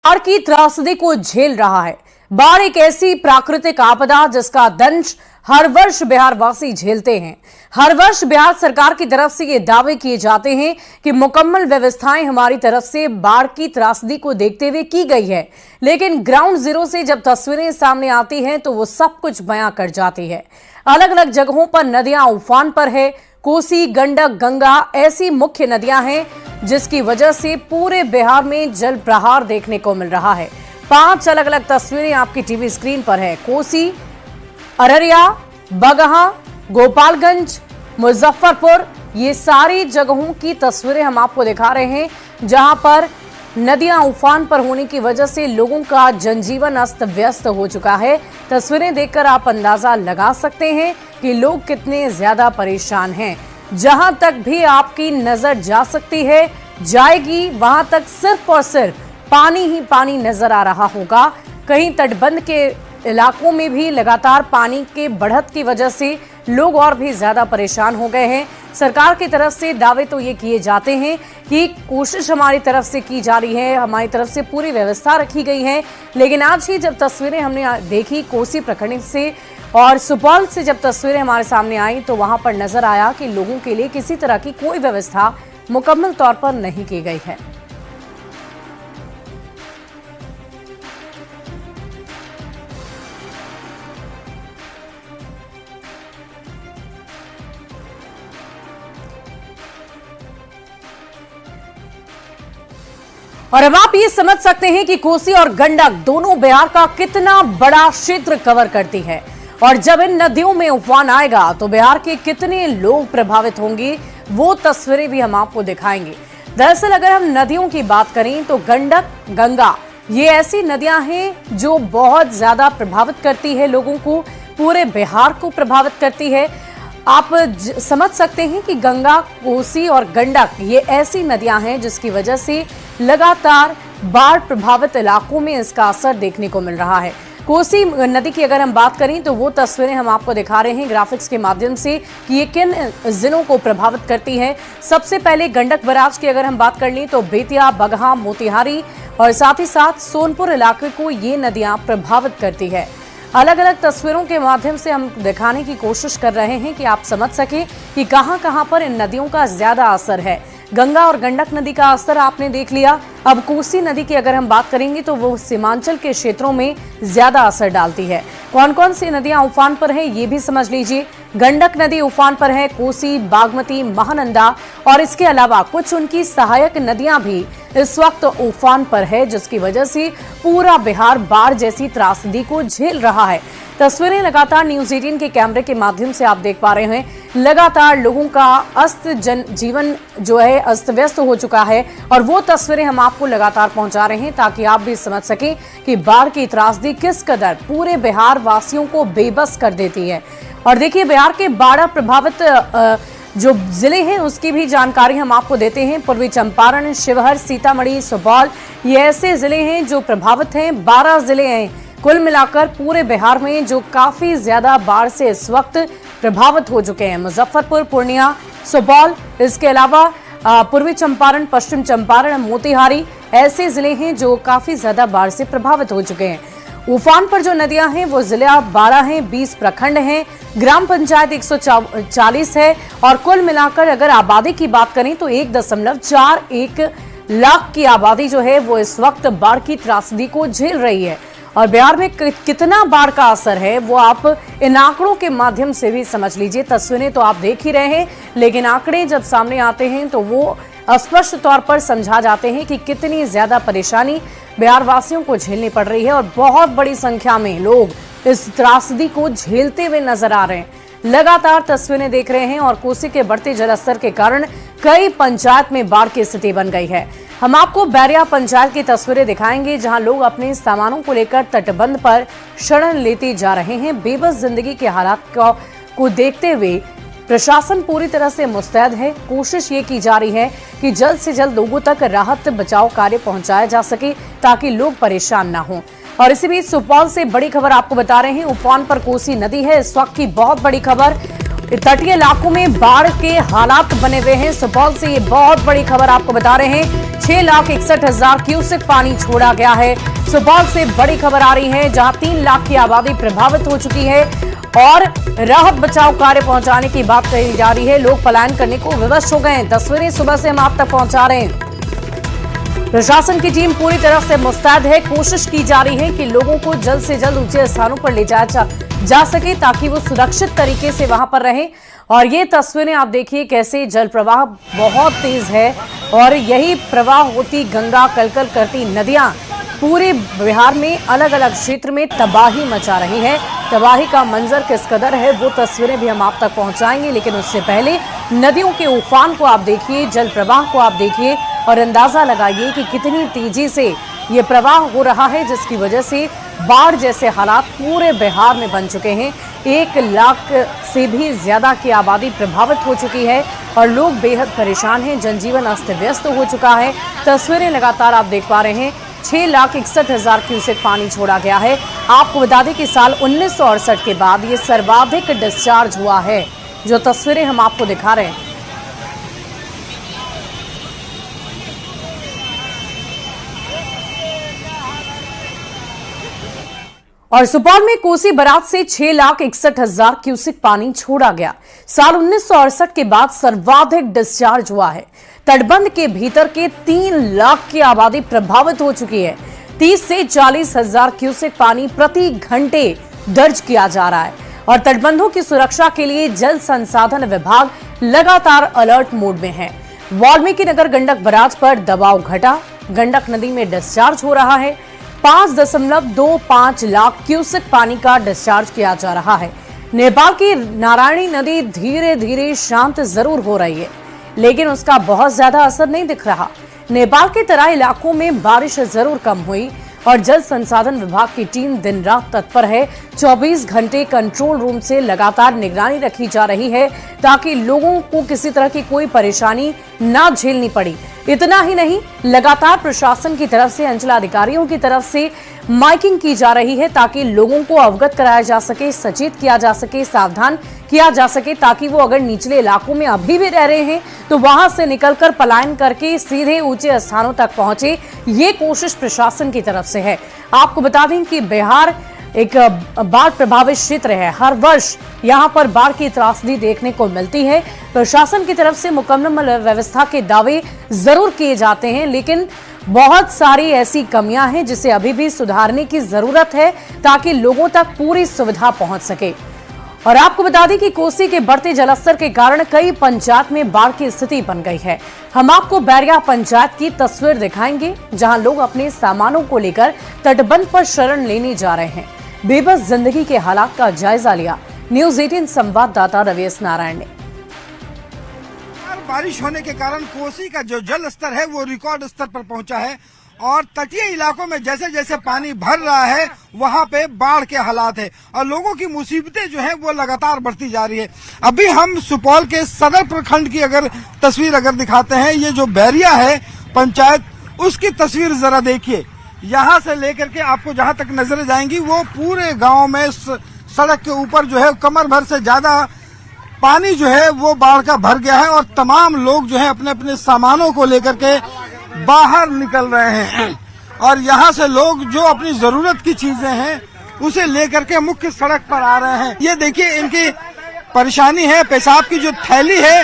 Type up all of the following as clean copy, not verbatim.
बाढ़ की त्रासदी को झेल रहा है। बाढ़ एक ऐसी प्राकृतिक आपदा जिसका दंश हर वर्ष बिहार वासी झेलते हैं। हर वर्ष बिहार सरकार की तरफ से ये दावे किए जाते हैं कि मुकम्मल व्यवस्थाएं हमारी तरफ से बाढ़ की त्रासदी को देखते हुए की गई है, लेकिन ग्राउंड जीरो से जब तस्वीरें सामने आती हैं तो वो सब कुछ बयां कर जाती है। अलग अलग जगहों पर नदियां उफान पर है। कोसी, गंडक, गंगा ऐसी मुख्य नदियां हैं जिसकी वजह से पूरे बिहार में जल प्रहार देखने को मिल रहा है। 5 अलग अलग तस्वीरें आपकी टीवी स्क्रीन पर है। कोसी, अररिया, बगहा, गोपालगंज, मुजफ्फरपुर, ये सारी जगहों की तस्वीरें हम आपको दिखा रहे हैं जहां पर नदियां उफान पर होने की वजह से लोगों का जनजीवन अस्त व्यस्त हो चुका है। तस्वीरें देखकर आप अंदाजा लगा सकते हैं कि लोग कितने ज्यादा परेशान हैं। जहां तक भी आपकी नजर जा सकती है, जाएगी, वहां तक सिर्फ और सिर्फ पानी ही पानी नजर आ रहा होगा। कहीं तटबंध के इलाकों में भी लगातार पानी के बढ़त की वजह से लोग और भी ज्यादा परेशान हो गए हैं। सरकार की तरफ से दावे तो ये किए जाते हैं कि कोशिश हमारी तरफ से की जा रही है, हमारी तरफ से पूरी व्यवस्था रखी गई है, लेकिन आज ही जब तस्वीरें हमने देखी कोसी प्रखंड से और सुपौल से जब तस्वीरें हमारे सामने आई तो वहां पर नजर आया कि लोगों के लिए किसी तरह की कोई व्यवस्था मुकम्मल तौर पर नहीं की गई है। और अब आप ये समझ सकते हैं कि कोसी और गंडक दोनों बिहार का कितना बड़ा क्षेत्र कवर करती है, और जब इन नदियों में उफान आएगा तो बिहार के कितने लोग प्रभावित होंगे वो तस्वीरें भी हम आपको दिखाएंगे। दरअसल अगर हम नदियों की बात करें तो गंडक, गंगा ये ऐसी नदियां हैं जो बहुत ज्यादा प्रभावित करती है लोगों को, पूरे बिहार को प्रभावित करती है। आप समझ सकते हैं कि गंगा, कोसी और गंडक ये ऐसी नदियां हैं जिसकी वजह से लगातार बाढ़ प्रभावित इलाकों में इसका असर देखने को मिल रहा है। कोसी नदी की अगर हम बात करें तो वो तस्वीरें हम आपको दिखा रहे हैं ग्राफिक्स के माध्यम से कि ये किन जिलों को प्रभावित करती है। सबसे पहले गंडक बराज की अगर हम बात कर लें तो बेतिया, बगहा, मोतिहारी और साथ ही साथ सोनपुर इलाके को ये नदियां प्रभावित करती है। अलग अलग तस्वीरों के माध्यम से हम दिखाने की कोशिश कर रहे हैं कि आप समझ सके कि कहां कहां पर इन नदियों का ज्यादा असर है। गंगा और गंडक नदी का असर आपने देख लिया। अब कोसी नदी की अगर हम बात करेंगे तो वो सीमांचल के क्षेत्रों में ज्यादा असर डालती है। कौन कौन सी नदियां उफान पर हैं ये भी समझ लीजिए। गंडक नदी उफान पर है, कोसी, बागमती, महानंदा और इसके अलावा कुछ उनकी सहायक नदियां भी इस वक्त उफान पर है, जिसकी वजह से पूरा बिहार बाढ़ जैसी त्रासदी को झेल रहा है। तस्वीरें लगातार न्यूज़ 18 के कैमरे के माध्यम से आप देख पा रहे हैं। लगातार लोगों का जीवन जो है अस्त व्यस्त हो चुका है और वो तस्वीरें हम आपको लगातार पहुंचा रहे हैं ताकि आप भी समझ सकें कि बाढ़ की त्रासदी किस कदर पूरे बिहार वासियों को बेबस कर देती है। और देखिए बिहार के बाढ़ प्रभावित जो जिले हैं उसकी भी जानकारी हम आपको देते हैं। पूर्वी चंपारण, शिवहर, सीतामढ़ी, सुपौल ये ऐसे जिले हैं जो प्रभावित हैं। 12 जिले हैं कुल मिलाकर पूरे बिहार में जो काफी ज्यादा बाढ़ से इस वक्त प्रभावित हो चुके हैं। मुजफ्फरपुर, पूर्णिया, सुपौल, इसके अलावा पूर्वी चंपारण, पश्चिम चंपारण, मोतिहारी ऐसे जिले हैं जो काफी ज्यादा बाढ़ से प्रभावित हो चुके हैं। उफान पर जो नदियां हैं वो जिला 12 हैं, 20 प्रखंड हैं, ग्राम पंचायत 140 है और कुल मिलाकर अगर आबादी की बात करें तो 1.41 लाख की आबादी जो है वो इस वक्त बाढ़ की त्रासदी को झेल रही है। और बिहार में कितना बाढ़ का असर है वो आप इन आंकड़ों के माध्यम से भी समझ लीजिए। तस्वीरें तो आप देख ही रहे हैं, लेकिन आंकड़े जब सामने आते हैं तो वो स्पष्ट तौर पर समझा जाते हैं कि कितनी ज्यादा परेशानी बिहार वासियों को झेलनी पड़ रही है और बहुत बड़ी संख्या में लोग इस त्रासदी को झेलते हुए नजर आ रहे हैं। लगातार तस्वीरें देख रहे हैं और कोसी के बढ़ते जलस्तर के कारण कई पंचायत में बाढ़ की स्थिति बन गई है। हम आपको बैरिया पंचायत की तस्वीरें दिखाएंगे जहां लोग अपने सामानों को लेकर तटबंध पर शरण लेते जा रहे हैं। बेबस जिंदगी के हालात को देखते हुए प्रशासन पूरी तरह से मुस्तैद है। कोशिश ये की जा रही है कि जल्द से जल्द लोगों तक राहत बचाव कार्य पहुंचाया जा सके ताकि लोग परेशान ना हों। और इसी बीच सुपौल से बड़ी खबर आपको बता रहे हैं। उफान पर कोसी नदी है इस वक्त की बहुत बड़ी खबर। तटीय इलाकों में बाढ़ के हालात बने हुए हैं। सुपौल से ये बहुत बड़ी खबर आपको बता रहे हैं। 6,61,000 क्यूसेक पानी छोड़ा गया है। सुपौल से बड़ी खबर आ रही है, जहां 3 लाख की आबादी प्रभावित हो चुकी है और राहत बचाव कार्य पहुंचाने की बात कही जा रही है। लोग पलायन करने को विवश हो गए हैं। तस्वीरें सुबह से हम आप तक पहुंचा रहे हैं। प्रशासन की टीम पूरी तरह से मुस्तैद है। कोशिश की जा रही है कि लोगों को जल्द से जल्द ऊंचे स्थानों पर ले जाया जा सके, ताकि वो सुरक्षित तरीके से वहां पर रहें। और ये तस्वीरें आप देखिए कैसे जल प्रवाह बहुत तेज है और यही प्रवाह होती गंगा, कलकल करती नदियां पूरे बिहार में अलग अलग क्षेत्र में तबाही मचा रही है। तबाही का मंजर किस कदर है वो तस्वीरें भी हम आप तक पहुंचाएंगे, लेकिन उससे पहले नदियों के उफान को आप देखिए, जल प्रवाह को आप देखिए और अंदाजा लगाइए कि कितनी तेजी से ये प्रवाह हो रहा है, जिसकी वजह से बाढ़ जैसे हालात पूरे बिहार में बन चुके हैं। 1 लाख से भी ज्यादा की आबादी प्रभावित हो चुकी है और लोग बेहद परेशान हैं। जनजीवन अस्त व्यस्त हो चुका है। तस्वीरें लगातार आप देख पा रहे हैं। 6,61,000 क्यूसेक पानी छोड़ा गया है। आपको बता दें कि साल 1968 के बाद ये सर्वाधिक डिस्चार्ज हुआ है। जो तस्वीरें हम आपको दिखा रहे हैं, और सुपौल में कोसी बराज से 6,61,000 क्यूसेक पानी छोड़ा गया। साल 1968 के बाद सर्वाधिक डिस्चार्ज हुआ है। तटबंध के भीतर के 3 लाख की आबादी प्रभावित हो चुकी है। 30 से 40,000 क्यूसेक पानी प्रति घंटे दर्ज किया जा रहा है और तटबंधों की सुरक्षा के लिए जल संसाधन विभाग लगातार अलर्ट मोड में है। वाल्मीकि नगर गंडक बराज पर दबाव घटा, गंडक नदी में डिस्चार्ज हो रहा है। 5.25 लाख क्यूसेक पानी का डिस्चार्ज किया जा रहा है। नेपाल की नारायणी नदी धीरे धीरे शांत जरूर हो रही है, लेकिन उसका बहुत ज्यादा असर नहीं दिख रहा। नेपाल के तराई इलाकों में बारिश जरूर कम हुई और जल संसाधन विभाग की टीम दिन रात तत्पर है। 24 घंटे कंट्रोल रूम से लगातार निगरानी रखी जा रही है, ताकि लोगों को किसी तरह की कोई परेशानी ना झेलनी पड़ी। इतना ही नहीं, लगातार प्रशासन की तरफ से, अंचलाधिकारियों की तरफ से माइकिंग की जा रही है, ताकि लोगों को अवगत कराया जा सके, सचेत किया जा सके, सावधान किया जा सके, ताकि वो अगर निचले इलाकों में अभी भी रह रहे हैं तो वहां से निकलकर पलायन करके सीधे ऊंचे स्थानों तक पहुंचे। ये कोशिश प्रशासन की तरफ से है। आपको बता दें कि बिहार एक बाढ़ प्रभावित क्षेत्र है। हर वर्ष यहाँ पर बाढ़ की त्रासदी देखने को मिलती है। प्रशासन की तरफ से मुकम्मल व्यवस्था के दावे जरूर किए जाते हैं, लेकिन बहुत सारी ऐसी कमियां हैं जिसे अभी भी सुधारने की जरूरत है, ताकि लोगों तक पूरी सुविधा पहुंच सके। और आपको बता दें कि कोसी के बढ़ते जलस्तर के कारण कई पंचायत में बाढ़ की स्थिति बन गई है। हम आपको बैरिया पंचायत की तस्वीर दिखाएंगे, जहां लोग अपने सामानों को लेकर तटबंध पर शरण लेने जा रहे हैं। बेबस जिंदगी के हालात का जायजा लिया न्यूज़ 18 संवाददाता रवीश नारायण ने। बारिश होने के कारण कोसी का जो जल स्तर है वो रिकॉर्ड स्तर पर पहुंचा है और तटीय इलाकों में जैसे जैसे पानी भर रहा है वहां पे बाढ़ के हालात है और लोगों की मुसीबतें जो है वो लगातार बढ़ती जा रही है। अभी हम सुपौल के सदर प्रखंड की अगर तस्वीर दिखाते हैं, ये जो बैरिया है पंचायत, उसकी तस्वीर जरा देखिए। यहाँ से लेकर के आपको जहाँ तक नजरें जाएंगी वो पूरे गाँव में सड़क के ऊपर जो है कमर भर से ज्यादा पानी जो है वो बाढ़ का भर गया है और तमाम लोग जो है अपने अपने सामानों को लेकर के बाहर निकल रहे हैं और यहाँ से लोग जो अपनी जरूरत की चीजें हैं उसे लेकर के मुख्य सड़क पर आ रहे हैं। ये देखिए इनकी परेशानी है, पेशाब की जो थैली है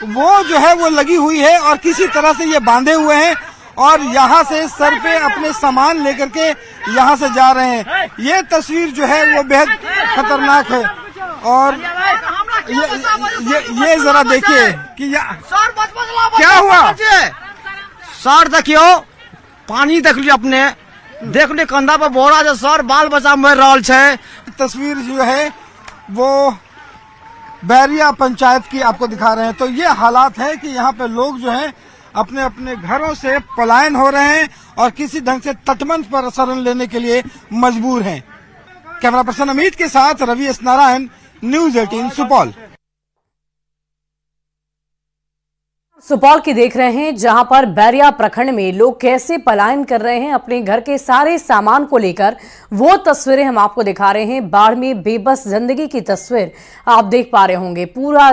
वो जो है वो लगी हुई है और किसी तरह से ये बांधे हुए हैं और यहाँ से सर पे अपने सामान लेकर के यहाँ से जा रहे हैं। ये तस्वीर जो है वो बेहद खतरनाक है और ये जरा देखिए कि क्या हुआ। सर देखियो पानी देख लियो, अपने देख लियो कंधा पर बोरा जो सर बाल बच्चा मर रहा है। तस्वीर जो है वो बैरिया पंचायत की आपको दिखा रहे हैं। तो ये हालात है कि यहाँ पे लोग जो हैं अपने अपने घरों से पलायन हो रहे हैं और किसी ढंग से तटबंध पर शरण लेने के लिए मजबूर हैं। कैमरा पर्सन अमित के साथ रवीश नारायण, न्यूज़ 18 सुपौल। सुपौल की देख रहे हैं, जहां पर बैरिया प्रखंड में लोग कैसे पलायन कर रहे हैं अपने घर के सारे सामान को लेकर। वो तस्वीरें हम आपको दिखा रहे हैं। बाढ़ में बेबस जिंदगी की तस्वीर आप देख पा रहे होंगे। पूरा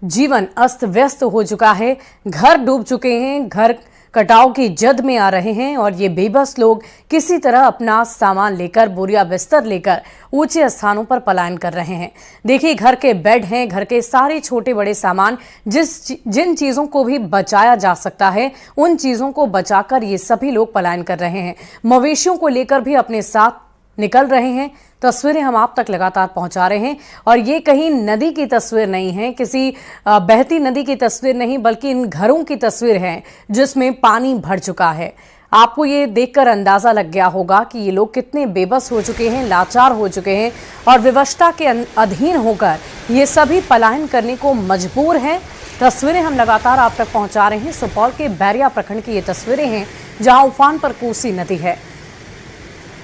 जीवन अस्त व्यस्त हो चुका है, घर डूब चुके हैं, घर कटाव की जद में आ रहे हैं और ये बेबस लोग किसी तरह अपना सामान लेकर, बोरिया बिस्तर लेकर ऊंचे स्थानों पर पलायन कर रहे हैं। देखिए, घर के बेड हैं, घर के सारे छोटे बड़े सामान, जिन चीजों को भी बचाया जा सकता है उन चीजों को बचाकर ये सभी लोग पलायन कर रहे हैं। मवेशियों को लेकर भी अपने साथ निकल रहे हैं। तस्वीरें हम आप तक लगातार पहुंचा रहे हैं और ये कहीं नदी की तस्वीर नहीं है, किसी बहती नदी की तस्वीर नहीं, बल्कि इन घरों की तस्वीर है जिसमें पानी भर चुका है। आपको ये देखकर अंदाजा लग गया होगा कि ये लोग कितने बेबस हो चुके हैं, लाचार हो चुके हैं और विवशता के अधीन होकर ये सभी पलायन करने को मजबूर हैं। तस्वीरें हम लगातार आप तक पहुंचा रहे हैं। सुपौल के बैरिया प्रखंड की ये तस्वीरें हैं, जहां उफान पर कोसी नदी है।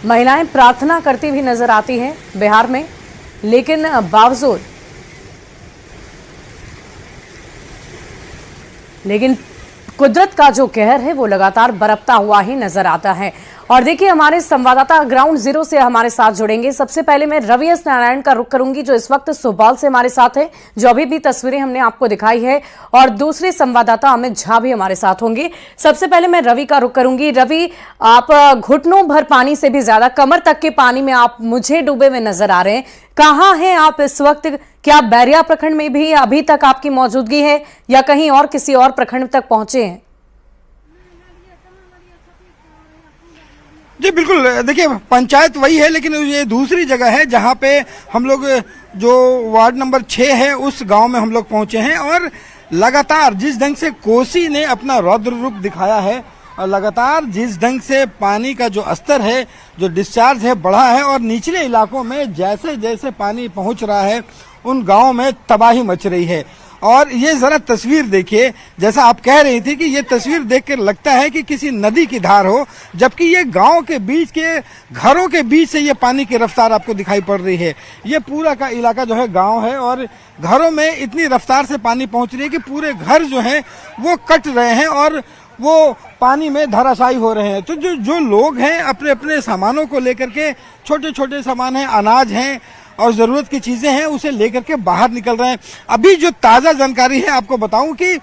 महिलाएं प्रार्थना करती हुई नजर आती हैं बिहार में, लेकिन बावजूद कुदरत का जो कहर है वो लगातार बरपता हुआ ही नजर आता है। और देखिए, हमारे संवाददाता ग्राउंड जीरो से हमारे साथ जुड़ेंगे। सबसे पहले मैं रवि एस नारायण का रुख करूंगी, जो इस वक्त सुपौल से हमारे साथ है, जो अभी भी तस्वीरें हमने आपको दिखाई है, और दूसरे संवाददाता अमित झा भी हमारे साथ होंगे। सबसे पहले मैं रवि का रुख करूंगी। रवि, आप घुटनों भर पानी से भी ज्यादा, कमर तक के पानी में आप मुझे डूबे हुए नजर आ रहे हैं। कहाँ हैं आप इस वक्त? क्या बैरिया प्रखंड में भी अभी तक आपकी मौजूदगी है या कहीं और किसी और प्रखंड तक पहुंचे हैं? जी बिल्कुल, देखिए पंचायत वही है, लेकिन ये दूसरी जगह है जहाँ पे हम लोग जो वार्ड नंबर 6 है उस गांव में हम लोग पहुंचे हैं। और लगातार जिस ढंग से कोसी ने अपना रौद्र रूप दिखाया है और लगातार जिस ढंग से पानी का जो स्तर है, जो डिस्चार्ज है, बढ़ा है और निचले इलाकों में जैसे जैसे पानी पहुंच रहा है उन गाँव में तबाही मच रही है। और ये जरा तस्वीर देखिए, जैसा आप कह रही थी कि ये तस्वीर देखकर लगता है कि किसी नदी की धार हो, जबकि ये गांव के बीच के घरों के बीच से ये पानी की रफ्तार आपको दिखाई पड़ रही है। ये पूरा का इलाका जो है गांव है और घरों में इतनी रफ्तार से पानी पहुंच रही है कि पूरे घर जो है वो कट रहे हैं और वो पानी में धराशायी हो रहे हैं। तो जो लोग हैं अपने अपने सामानों को लेकर के, छोटे छोटे सामान हैं, अनाज हैं और जरूरत की चीजें हैं, उसे लेकर के बाहर निकल रहे हैं। अभी जो ताजा जानकारी है आपको बताऊं कि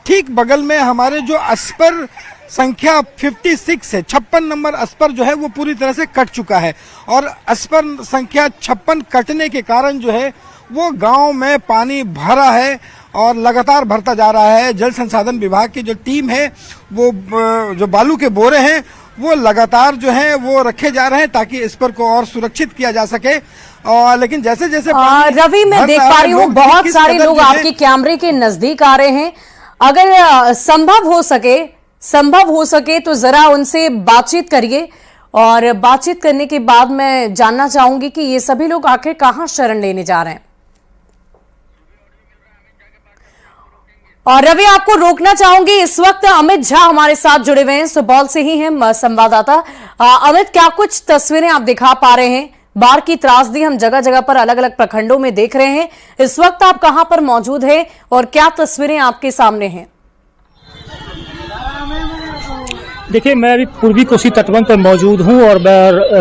ठीक बगल में हमारे जो अस्पर संख्या 56 है, 56 नंबर अस्पर जो है वो पूरी तरह से कट चुका है और अस्पर संख्या 56 कटने के कारण जो है वो गांव में पानी भरा है और लगातार भरता जा रहा है। जल संसाधन विभाग की जो टीम है, वो जो बालू के बोरे हैं वो लगातार जो है वो रखे जा रहे हैं ताकि इस पर को और सुरक्षित किया जा सके। और लेकिन जैसे जैसे रवि, मैं देख पा रही हूँ बहुत सारे लोग आपके कैमरे के नजदीक आ रहे हैं। अगर संभव हो सके तो जरा उनसे बातचीत करिए और बातचीत करने के बाद मैं जानना चाहूंगी कि ये सभी लोग आखिर कहां शरण लेने जा रहे हैं। और रवि, आपको रोकना चाहूंगी, इस वक्त अमित झा हमारे साथ जुड़े हुए हैं, सुपौल से ही हैं संवाददाता। अमित, क्या कुछ तस्वीरें आप दिखा पा रहे हैं? बाढ़ की त्रासदी हम जगह जगह पर अलग अलग प्रखंडों में देख रहे हैं। इस वक्त आप कहां पर मौजूद हैं और क्या तस्वीरें आपके सामने हैं? देखिए, मैं अभी पूर्वी कोसी तटबंध पर मौजूद हूं और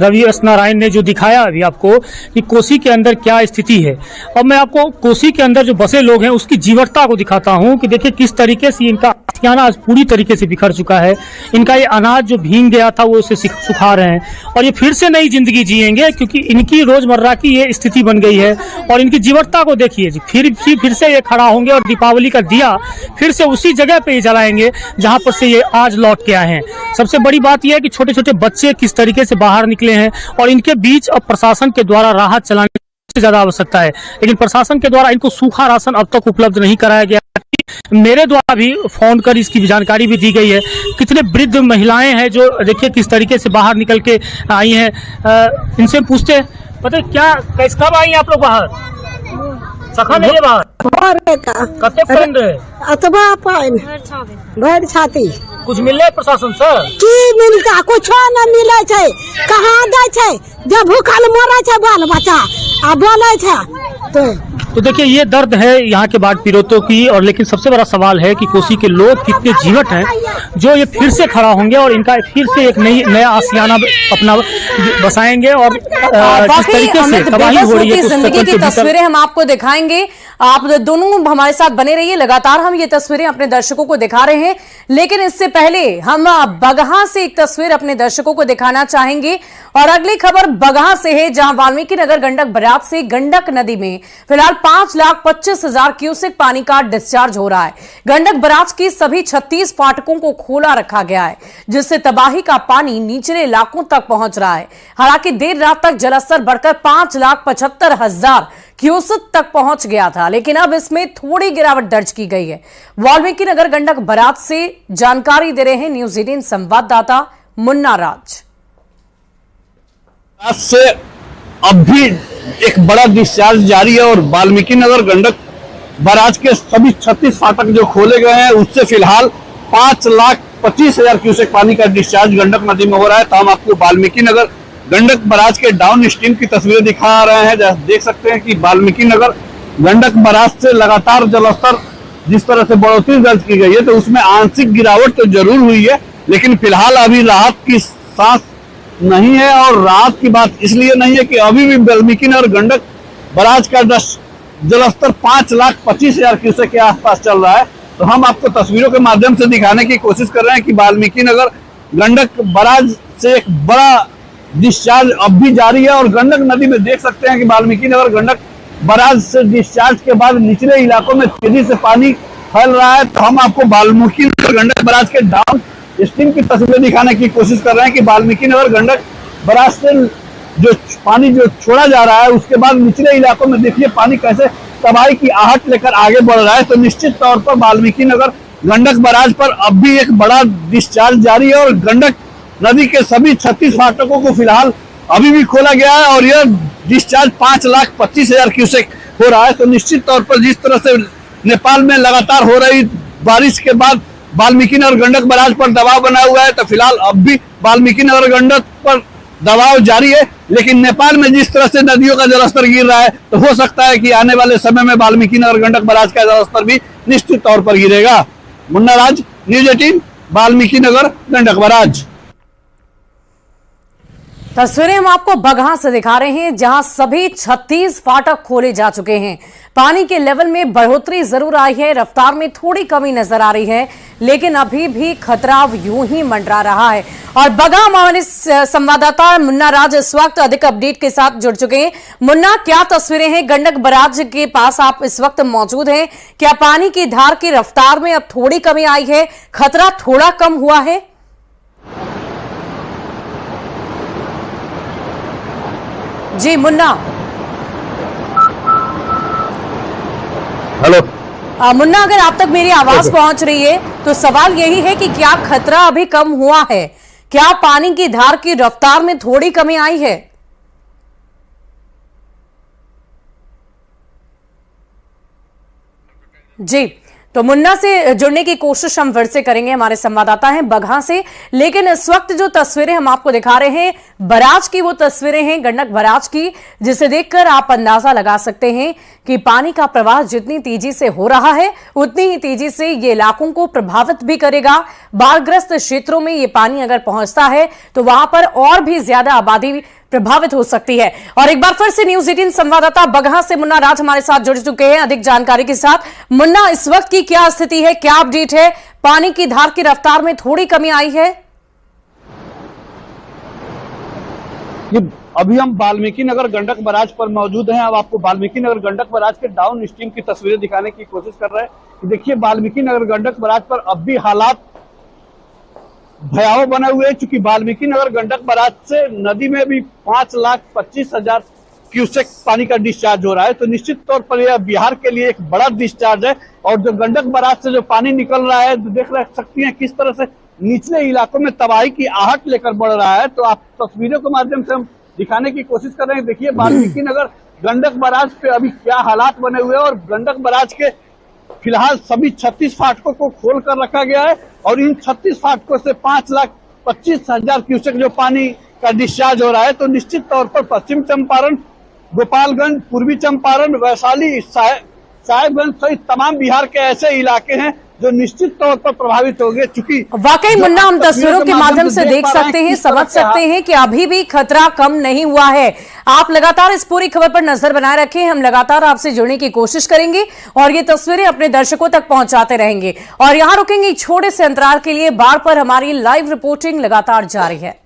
रवि एस नारायण ने जो दिखाया अभी आपको कि कोसी के अंदर क्या स्थिति है, और मैं आपको कोसी के अंदर जो बसे लोग हैं उसकी जीवटता को दिखाता हूं कि देखिए किस तरीके से इनका आशियाना आज पूरी तरीके से बिखर चुका है। इनका ये अनाज जो भीग गया था वो उसे सुखा रहे हैं और ये फिर से नई जिंदगी जिएंगे, क्योंकि इनकी रोजमर्रा की ये स्थिति बन गई है। और इनकी जीवटता को देखिए, फिर से ये खड़ा होंगे और दीपावली का दिया फिर से उसी जगह पे ही जलाएंगे जहां पर से ये आज लौट के आए हैं। सबसे बड़ी बात यह है कि छोटे छोटे बच्चे किस तरीके से बाहर निकले हैं और इनके बीच अब प्रशासन के द्वारा राहत चलाने से ज्यादा आवश्यकता है, लेकिन प्रशासन के द्वारा इनको सूखा राशन अब तक उपलब्ध नहीं कराया गया। मेरे द्वारा भी फोन कर इसकी जानकारी भी दी गई है। कितने वृद्ध महिलाएं हैं जो देखिए किस तरीके से बाहर निकल के आई हैं। इनसे पूछते हैं, पता है क्या कब आई आप लोग बाहर? सखा नहीं है बाहर कते फ्रेंड है अतबा पाइन भर छाती कुछ मिले प्रशासन से की मिलता कुछ न मिले छे, कहाँ दे छे? जब भूखल मरे छे बाल बच्चा आ बोले छे तो तो देखिए ये दर्द है यहाँ के बाढ़ पीड़ितों की, और लेकिन सबसे बड़ा सवाल है कि कोसी के लोग कितने जीवट हैं जो ये फिर से खड़ा होंगे और इनका फिर से एक नया आशियाना अपना बसाएंगे। और जिस तरीके से तबाही हो रही है जिंदगी की तस्वीरें हम आपको दिखाएंगे। आप दोनों हमारे साथ बने रहिए, लगातार हम ये तस्वीरें अपने दर्शकों को दिखा रहे हैं। लेकिन इससे पहले हम बगहा से एक तस्वीर अपने दर्शकों को दिखाना चाहेंगे। और अगली खबर बगहा से है, जहां वाल्मीकि नगर गंडक बराज से गंडक नदी में फिलहाल 5,25,000 क्यूसेक पानी का डिस्चार्ज हो रहा है। गंडक बराज की सभी 36 फाटकों को खोला रखा गया है, जिससे तबाही का पानी निचले इलाकों तक पहुंच रहा है। हालांकि देर रात तक जलस्तर बढ़कर 5,75,000 क्यूसेक तक पहुंच गया था, लेकिन अब इसमें थोड़ी गिरावट दर्ज की गई है। वाल्मीकि नगर गंडक बराज से जानकारी दे रहे हैं न्यूज 18 संवाददाता मुन्ना राज। आज से अब भी एक बड़ा डिस्चार्ज जारी है और वाल्मीकि नगर गंडक बराज के सभी 36 फाटक जो खोले गए हैं उससे फिलहाल 5,25,000 क्यूसेक पानी का डिस्चार्ज गंडक नदी में हो रहा है। तो हम आपको वाल्मीकि नगर गंडक बराज के डाउन स्ट्रीम की तस्वीरें दिखा रहे हैं। देख सकते हैं कि वाल्मीकि नगर गंडक बराज से लगातार जलस्तर जिस तरह से बढ़ोतरी दर्ज की गई है तो उसमें आंशिक गिरावट तो जरूर हुई है, लेकिन फिलहाल अभी राहत की सांस नहीं है। और राहत की बात इसलिए नहीं है कि अभी भी वाल्मीकि नगर गंडक बराज का जलस्तर 5,25,000 क्यूसेक के आसपास चल रहा है। तो हम आपको तस्वीरों के माध्यम से दिखाने की कोशिश कर रहे हैं कि वाल्मीकि नगर गंडक बराज से एक बड़ा डिस्चार्ज अब भी जारी है। और गंडक नदी में देख सकते हैं कि वाल्मीकि नगर गंडक बराज से डिस्चार्ज के बाद निचले इलाकों में तेजी से पानी फैल रहा है। तो हम आपको वाल्मीकि नगर गंडक बराज के डाउन स्ट्रीम की तस्वीरें दिखाने की कोशिश कर रहे हैं कि वाल्मीकि नगर गंडक बराज से जो पानी जो छोड़ा जा रहा है उसके बाद निचले इलाकों में देखिए पानी कैसे तबाही की आहट लेकर आगे बढ़ रहा है। तो निश्चित तौर पर वाल्मीकि नगर गंडक बराज पर अब भी एक बड़ा डिस्चार्ज जारी है और गंडक नदी के सभी 36 फाटकों को फिलहाल अभी भी खोला गया है और यह डिस्चार्ज 5,25,000 क्यूसेक हो रहा है। तो निश्चित तौर पर जिस तरह से नेपाल में लगातार हो रही बारिश के बाद वाल्मीकि नगर गंडक बराज पर दबाव बना हुआ है, तो फिलहाल अब भी वाल्मीकि नगर गंडक पर दबाव जारी है। लेकिन नेपाल में जिस तरह से नदियों का जलस्तर गिर रहा है तो हो सकता है कि आने वाले समय में वाल्मीकि नगर गंडक बराज का जलस्तर भी निश्चित तौर पर गिरेगा। मुन्ना राज, न्यूज 18, वाल्मीकि नगर गंडक बराज। तस्वीरें हम आपको बगहा से दिखा रहे हैं, जहां सभी 36 फाटक खोले जा चुके हैं। पानी के लेवल में बढ़ोतरी जरूर आई है, रफ्तार में थोड़ी कमी नजर आ रही है, लेकिन अभी भी खतरा यूं ही मंडरा रहा है। और बगहा हमारे संवाददाता मुन्ना राज इस वक्त अधिक अपडेट के साथ जुड़ चुके हैं। मुन्ना, क्या तस्वीरें हैं? गंडक बराज के पास आप इस वक्त मौजूद हैं। क्या पानी की धार की रफ्तार में अब थोड़ी कमी आई है, खतरा थोड़ा कम हुआ है? जी मुन्ना। हेलो मुन्ना, अगर आप तक मेरी आवाज पहुंच रही है तो सवाल यही है कि क्या खतरा अभी कम हुआ है? क्या पानी की धार की रफ्तार में थोड़ी कमी आई है? जी, तो मुन्ना से जुड़ने की कोशिश हम फिर से करेंगे, हमारे संवाददाता हैं बगहा से। लेकिन इस वक्त जो तस्वीरें हम आपको दिखा रहे हैं बराज की, वो तस्वीरें हैं गंडक बराज की, जिसे देखकर आप अंदाजा लगा सकते हैं कि पानी का प्रवाह जितनी तेजी से हो रहा है उतनी ही तेजी से ये इलाकों को प्रभावित भी करेगा। बाढ़ग्रस्त क्षेत्रों में ये पानी अगर पहुंचता है तो वहां पर और भी ज्यादा आबादी प्रभावित हो सकती है। और एक बार फिर से न्यूज 18 संवाददाता बगहा से मुन्ना राज हमारे साथ जुड़ चुके हैं अधिक जानकारी के साथ। मुन्ना, इस वक्त की क्या स्थिति है, क्या अपडेट है? पानी की धार की रफ्तार में थोड़ी कमी आई है? अभी हम वाल्मीकि नगर गंडक बराज पर मौजूद हैं। अब आपको वाल्मीकि नगर गंडक बराज के डाउन स्ट्रीम की तस्वीरें दिखाने की कोशिश कर रहे हैं। देखिए वाल्मीकि नगर गंडक बराज पर अब भी हालात भयावह बने हुए हैं, चूंकि वाल्मीकि नगर गंडक बराज से नदी में भी 5,25,000 क्यूसेक पानी का डिस्चार्ज हो रहा है। तो निश्चित तौर पर यह बिहार के लिए एक बड़ा डिस्चार्ज है। और जो गंडक बराज से जो पानी निकल रहा है, देख सकती हैं किस तरह से निचले इलाकों में तबाही की आहट लेकर बढ़ रहा है। तो आप तस्वीरों के माध्यम से हम दिखाने की कोशिश कर रहे हैं। देखिए वाल्मीकि नगर गंडक बराज पे अभी क्या हालात बने हुए हैं और गंडक बराज के फिलहाल सभी 36 फाटकों को खोल कर रखा गया है और इन 36 फाटकों से 5,25,000 क्यूसेक जो पानी का डिस्चार्ज हो रहा है। तो निश्चित तौर पर पश्चिम चंपारण गोपालगंज, पूर्वी चंपारण, वैशाली, साहेबगंज सहित तमाम बिहार के ऐसे इलाके हैं जो निश्चित तौर पर प्रभावित होंगे। चूंकि वाकई मुन्ना, हम तस्वीरों के माध्यम से देख सकते हैं, समझ सकते हैं कि अभी भी खतरा कम नहीं हुआ है। आप लगातार इस पूरी खबर पर नजर बनाए रखें, हम लगातार आपसे जुड़ने की कोशिश करेंगे और ये तस्वीरें अपने दर्शकों तक पहुंचाते रहेंगे। और यहां रुकेंगे छोटे से अंतराल के लिए, बाढ़ पर हमारी लाइव रिपोर्टिंग लगातार जारी है।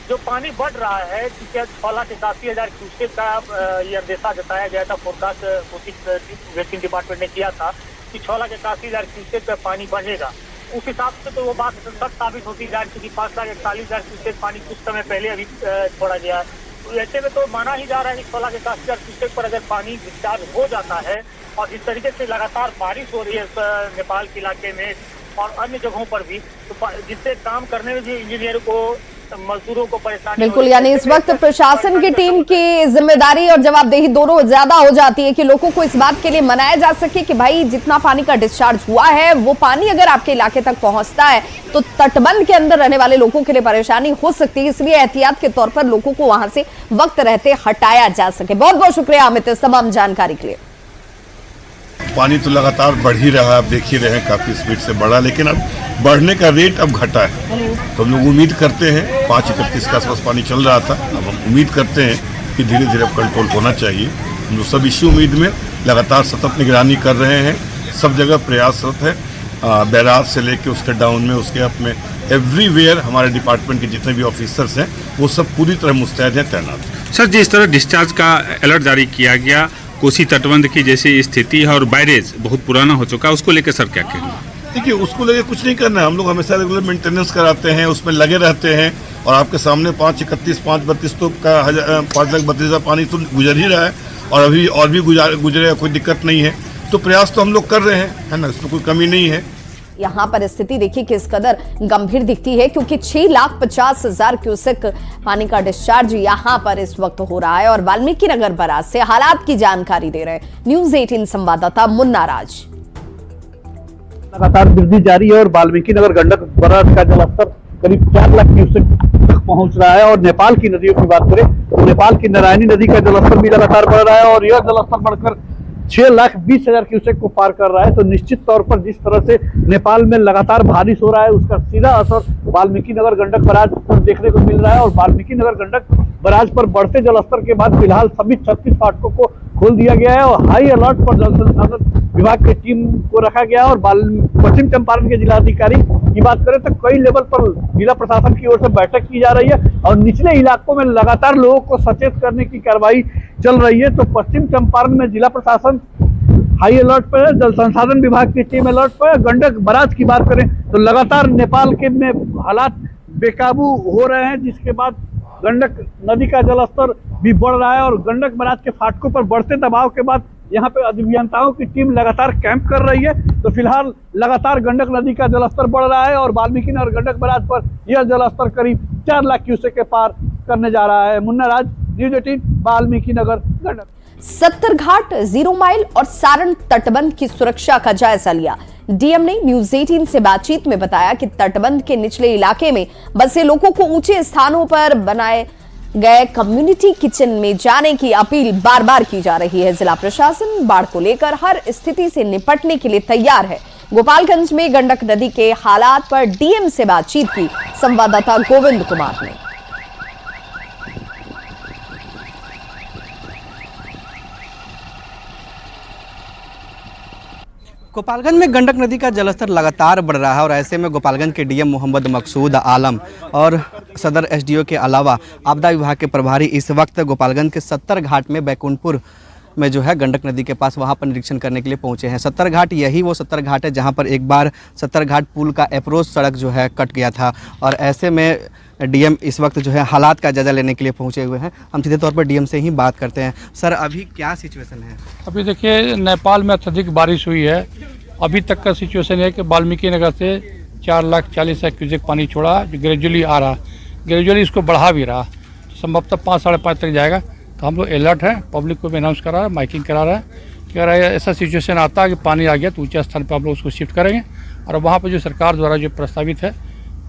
जो पानी बढ़ रहा है, क्योंकि 6,81,000 क्यूसेक का ये अंदेशा जताया गया था, फोरकास्ट वेस्टिंग डिपार्टमेंट ने किया था कि 6,81,0000 क्यूसेक का पानी बढ़ेगा। उस हिसाब से तो वो बात सच साबित होती जा रही, क्योंकि 5,41,000 क्यूसेक पानी कुछ समय पहले अभी छोड़ा गया। तो ऐसे में तो माना ही जा रहा है कि 6,81,000 क्यूसेक पर अगर पानी डिस्चार्ज हो जाता है और जिस तरीके से लगातार बारिश हो रही है नेपाल के इलाके में और अन्य जगहों पर भी, तो जिससे काम करने में भी इंजीनियर को, मजदूरों को परेशानी। बिल्कुल, यानी इस वक्त प्रशासन की टीम की जिम्मेदारी और जवाबदेही दोनों ज्यादा हो जाती है कि लोगों को इस बात के लिए मनाया जा सके कि भाई जितना पानी का डिस्चार्ज हुआ है वो पानी अगर आपके इलाके तक पहुंचता है तो तटबंध के अंदर रहने वाले लोगों के लिए परेशानी हो सकती है, इसलिए एहतियात के तौर पर लोगों को वहां से वक्त रहते हटाया जा सके। बहुत बहुत शुक्रिया अमित इस तमाम जानकारी के लिए। पानी तो लगातार बढ़ ही रहा है, आप देख ही रहे हैं, काफी स्पीड से बढ़ा, लेकिन अब बढ़ने का रेट अब घटा है। तो हम लोग उम्मीद करते हैं, 5:31 के आसपास पानी चल रहा था, अब हम उम्मीद करते हैं कि धीरे धीरे अब कंट्रोल होना चाहिए। हम लोग सब इसी उम्मीद में लगातार सतत निगरानी कर रहे हैं, सब जगह प्रयासरत है, बैराज से लेके उसके डाउन में, उसके अप में, एवरीवेयर हमारे डिपार्टमेंट के जितने भी ऑफिसर्स हैं वो सब पूरी तरह मुस्तैद हैं, तैनात। सर, जिस तरह डिस्चार्ज का अलर्ट जारी किया गया, कोसी तटबंध की जैसी स्थिति है और बैरेज बहुत पुराना हो चुका है, उसको लेकर सर क्या कहेंगे? देखिए, उसको लेके कुछ नहीं करना है, हम लोग हमेशा रेगुलर मेंटेनेंस कराते हैं, उसमें लगे रहते हैं और आपके सामने 5:31, 5:32 तो का 5,32,000 पानी तो गुजर ही रहा है और अभी और भी गुजरेगा, कोई दिक्कत नहीं है। तो प्रयास तो हम लोग कर रहे हैं, है ना, इसमें कोई कमी नहीं है। यहाँ पर स्थिति देखिए किस कदर गंभीर दिखती है, क्योंकि 6,50,000 क्यूसेक पानी का डिस्चार्ज यहाँ पर इस वक्त हो रहा है और वाल्मीकि नगर बराज से हालात की जानकारी दे रहे हैं न्यूज़ 18 संवाददाता मुन्ना राज। लगातार वृद्धि जारी है और वाल्मीकि नगर गंडक बराज का जलस्तर करीब 4 लाख क्यूसेक तक पहुंच रहा है। और नेपाल की नदियों की बात करें तो नेपाल की नारायणी नदी का जलस्तर भी लगातार बढ़ रहा है और यह जलस्तर बढ़कर 6,20,000 क्यूसेक को पार कर रहा है। तो निश्चित तौर पर जिस तरह से नेपाल में लगातार बारिश हो रहा है उसका सीधा असर वाल्मीकि नगर गंडक बराज पर देखने को मिल रहा है। और वाल्मीकि नगर गंडक बराज पर बढ़ते जलस्तर के बाद फिलहाल सभी 36 फाटकों को खोल दिया गया है और हाई अलर्ट पर जल संसाधन विभाग की टीम को रखा गया है। और पश्चिम चंपारण के जिलाधिकारी की बात करें तो कई लेवल पर जिला प्रशासन की ओर से बैठक की जा रही है और निचले इलाकों में लगातार लोगों को सचेत करने की कार्रवाई चल रही है। तो पश्चिम चंपारण में जिला प्रशासन हाई अलर्ट पर है, जल संसाधन विभाग की टीम अलर्ट पर है। गंडक बराज की बात करें तो लगातार नेपाल के में हालात बेकाबू हो रहे हैं, जिसके बाद गंडक नदी का जलस्तर भी बढ़ रहा है और गंडक बराज के फाटकों पर बढ़ते दबाव के बाद यहाँ पे अभियंताओं की टीम लगातार कैंप कर रही है। तो फिलहाल लगातार गंडक नदी का जलस्तर बढ़ रहा है और वाल्मीकि नगर गंडक बराज पर यह जलस्तर करीब 4 लाख क्यूसेक के पार करने जा रहा है। मुन्ना राज, न्यूज़ 18, वाल्मीकि नगर गंडक। 70 घाट, 0 माइल और सारण तटबंध की सुरक्षा का जायजा लिया। डीएम ने न्यूज़ 18 से बातचीत में बताया कि तटबंध के निचले इलाके में बसे लोगों को ऊंचे स्थानों पर बनाए गए कम्युनिटी किचन में जाने की अपील बार बार की जा रही है। जिला प्रशासन बाढ़ को लेकर हर स्थिति से निपटने के लिए तैयार है। गोपालगंज में गंडक नदी के हालात पर डीएम से बातचीत की संवाददाता गोविंद कुमार ने। गोपालगंज में गंडक नदी का जलस्तर लगातार बढ़ रहा है और ऐसे में गोपालगंज के डीएम मोहम्मद मकसूद आलम और सदर एसडीओ के अलावा आपदा विभाग के प्रभारी इस वक्त गोपालगंज के 70 घाट में बैकुंठपुर में जो है गंडक नदी के पास वहां पर निरीक्षण करने के लिए पहुंचे हैं। 70 घाट यही वो 70 घाट है जहां पर एक बार 70 घाट पुल का अप्रोच सड़क जो है कट गया था और ऐसे में डीएम इस वक्त जो है हालात का जायजा लेने के लिए पहुंचे हुए हैं। हम सीधे तौर पर डीएम से ही बात करते हैं। सर, अभी क्या सिचुएशन है? अभी देखिए, नेपाल में अत्यधिक बारिश हुई है। अभी तक का सिचुएशन है कि वाल्मीकि नगर से 4,40,000 क्यूसेक पानी छोड़ा, जो ग्रेजुअली आ रहा, ग्रेजुअली इसको बढ़ा भी रहा, संभवतः 5-5.5 तक जाएगा। तो हम लोग अलर्ट हैं, पब्लिक को भी अनाउंस करा रहा है, माइकिंग करा रहा है कि अगर ऐसा सिचुएशन आता है कि पानी आ गया तो ऊंचे स्थान पर आप लोग उसको शिफ्ट करेंगे और वहाँ पर जो सरकार द्वारा जो प्रस्तावित है,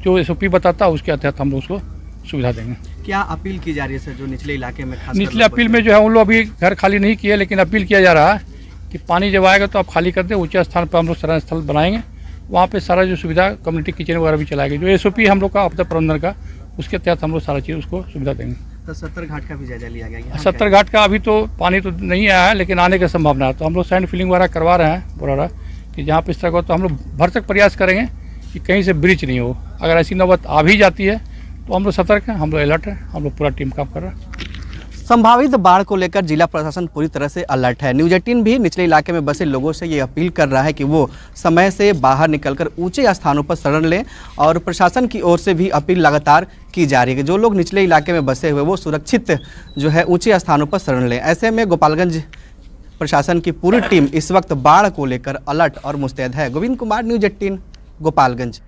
जो SOP बताता है, उसके तहत हम लोग उसको सुविधा देंगे। क्या अपील की जा रही है सर, जो निचले इलाके में खास निचले अपील में जो है उन लोग अभी घर खाली नहीं किए, लेकिन अपील किया जा रहा है कि पानी जब आएगा तो आप खाली कर दें। ऊंचे स्थान पर हम लोग शरण स्थल बनाएंगे, वहाँ पे सारा जो सुविधा कम्युनिटी किचन वगैरह भी चलाएंगे। जो SOP हम लोग का आपदा प्रबंधन का, उसके तहत हम लोग सारा चीज़ उसको सुविधा देंगे। तो 70 घाट का भी जायजा लिया गया? 70 घाट का अभी तो पानी तो नहीं आया है, लेकिन आने की संभावना है। तो हम लोग सैंड फिलिंग वगैरह करवा रहे हैं बोल रहा कि जहाँ पे इस तरह का, तो हम लोग भरसक प्रयास करेंगे कि कहीं से ब्रीच नहीं हो। अगर ऐसी नौबत आ भी जाती है तो हम लोग सतर्क हैं, हम लोग अलर्ट हैं, हम लोग पूरा टीम काम कर रहा है। संभावित बाढ़ को लेकर जिला प्रशासन पूरी तरह से अलर्ट है। न्यूज़ 18 भी निचले इलाके में बसे लोगों से ये अपील कर रहा है कि वो समय से बाहर निकलकर ऊंचे स्थानों पर शरण लें, और प्रशासन की ओर से भी अपील लगातार की जा रही है कि जो लोग निचले इलाके में बसे हुए वो सुरक्षित जो है ऊंचे स्थानों पर शरण लें। ऐसे में गोपालगंज प्रशासन की पूरी टीम इस वक्त बाढ़ को लेकर अलर्ट और मुस्तैद है। गोविंद कुमार, न्यूज़ 18, गोपालगंज।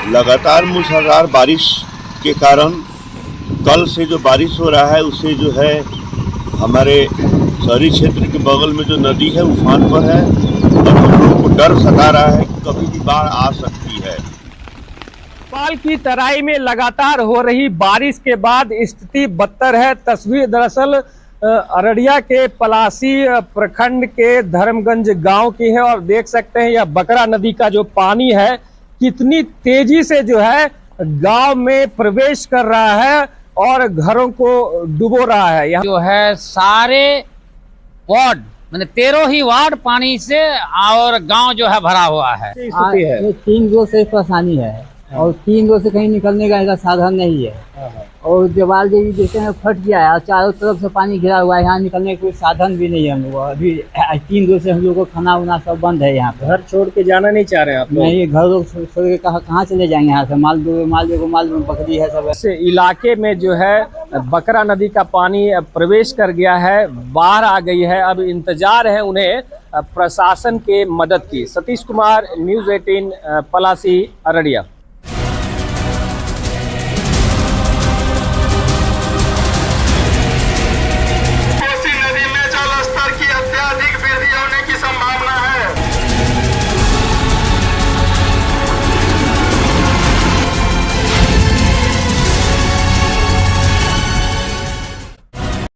लगातार मूसलाधार बारिश के कारण कल से जो बारिश हो रहा है, उससे जो है हमारे शहरी क्षेत्र के बगल में जो नदी है उफान पर है, और हम लोगों को डर सता रहा है कि कभी भी बाढ़ आ सकती है। नेपाल की तराई में लगातार हो रही बारिश के बाद स्थिति बदतर है। तस्वीर दरअसल अररिया के पलासी प्रखंड के धर्मगंज गांव की है, और देख सकते हैं यह बकरा नदी का जो पानी है कितनी तेजी से जो है गांव में प्रवेश कर रहा है और घरों को डुबो रहा है। यहाँ जो है सारे वार्ड, मैंने 13 ही वार्ड पानी से और गांव जो है भरा हुआ है। 3 रोज से परेशानी है, और 3 रोज से कहीं निकलने का ऐसा साधन नहीं है, और दीवार जो देखते हैं फट गया है, और चारों तरफ से पानी घिरा हुआ है। यहाँ निकलने का कोई साधन भी नहीं है हम लोग। अभी 3 रोज से हम लोग को खाना उना सब बंद है। यहाँ पे घर छोड़ के जाना नहीं चाह रहे हैं आप लोग? नहीं, घर छोड़ के कहाँ चले जाएंगे यहाँ से? माल बकरी है सब। इस इलाके में जो है बकरा नदी का पानी प्रवेश कर गया है, बाढ़ आ गई है। अब इंतजार है उन्हें प्रशासन के मदद की। सतीश कुमार, न्यूज़ 18, पलासी, अररिया।